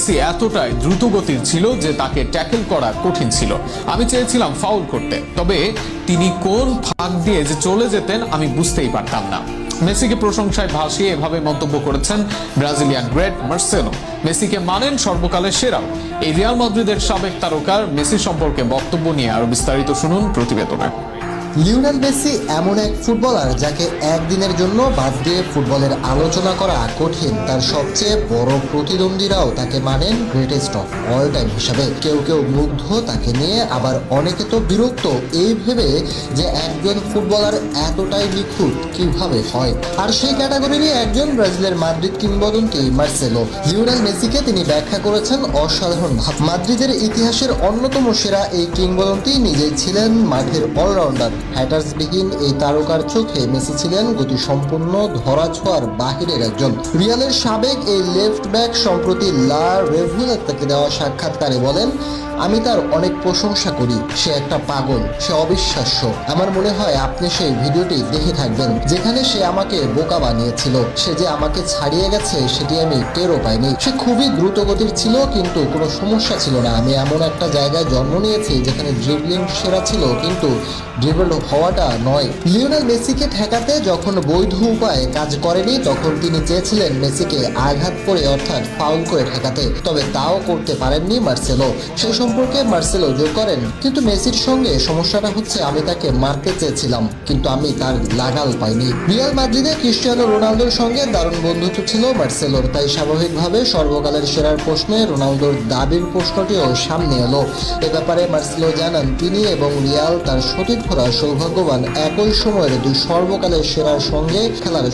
Messi এতটাই দ্রুতগতির ছিল যে তাকে ট্যাকেল করা কঠিন ছিল। আমি চেয়েছিলাম ফাউল করতে, তবে তিনি কোন ফাঁক দিয়ে যে চলে যেতেন আমি বুঝতেই পারতাম না। মেসিকে প্রশংসায় ভাসিয়ে এভাবে মন্তব্য করেছেন ব্রাজিলিয়ান গ্রেট মার্সেলো। মেসিকে মানেন সর্বকালের সেরাও। এই রিয়াল মাদ্রিদের সাবেক তারকার মেসি সম্পর্কে বক্তব্য নিয়ে আরো বিস্তারিত শুনুন প্রতিবেদনে। লিওনেল মেসি এমন এক ফুটবলার যাকে একদিনের জন্য বাদ দিয়ে ফুটবলের আলোচনা করা কঠিন। তার সবচেয়ে বড় প্রতিদ্বন্দ্বীরাও তাকে মানেন গ্রেটেস্ট অফ অল টাইম হিসাবে। কেউ কেউ মুগ্ধ তাকে নিয়ে, আবার অনেকে তো বিরক্ত এই ভেবে যে একজন ফুটবলার এতটাই নিখুঁত কিভাবে হয়। আর সেই ক্যাটাগরিরই একজন ব্রাজিলের মাদ্রিদ কিংবদন্তি মার্সেলো। লিওনেল মেসিকে তিনি ব্যাখ্যা করেছেন অসাধারণ ভাব। মাদ্রিদের ইতিহাসের অন্যতম সেরা এই কিংবদন্তি নিজেই ছিলেন মাঠের অলরাউন্ডার। হ্যাটার্সবিহীন এই তারকার চোখে মেসি ছিলেন গতিসম্পন্ন, ধরাছোঁয়ার বাহিরের একজন। রিয়ালের সাবেক এই লেফট ব্যাক সম্প্রতি লা রেভুলেতাকে দেওয়া সাক্ষাৎকারে বলেন, আমি তার অনেক প্রশংসা করি। সে একটা পাগল, সে অবিশ্বাস্য। আমার মনে হয় আপনি সেই ভিডিওটি দেখে থাকবেন যেখানে সে আমাকে বোকা বানিয়েছিল। সে যে আমাকে ছাড়িয়ে গেছে সেটি আমি টেরও পাইনি। সে খুবই দ্রুতগতির ছিল, কিন্তু কোনো সমস্যা ছিল না। আমি এমন একটা জায়গায় জন্ম নিয়েছি যেখানে ড্রিবলিং সেরা ছিল, কিন্তু ড্রিবল হওয়াটা নয়। লিওনেল মেসিকে ঠেকাতে যখন বৈধ উপায়ে কাজ করেনি, তখন তিনি চেয়েছিলেন মেসিকে আঘাত করে অর্থাৎ ফাউল করে ঠেকাতে, তবে তাও করতে পারেননি মার্সেলো। সে সম্পর্কে মার্সেলো যোগ করেন, কিন্তু মেসির সঙ্গে সমস্যাটা হচ্ছে আমি তাকে মারতে চেয়েছিলাম, কিন্তু আমি তার লাগাল পাইনি। রিয়াল মাদ্রিদে ক্রিস্টিয়ানো রোনালদোর সঙ্গে দারুণ বন্ধুত্ব ছিল মার্সেলোর, তাই স্বাভাবিকভাবে সর্বকালের সেরার প্রশ্নে রোনালদোর দাবির প্রশ্নটিও সামনে এলো। এ ব্যাপারে মার্সেলো জানান, তিনি এবং রিয়াল তার সতীর্থরা সৌভাগ্যবান একই সময়ের দুই সর্বকালের সেরার সঙ্গে খেলার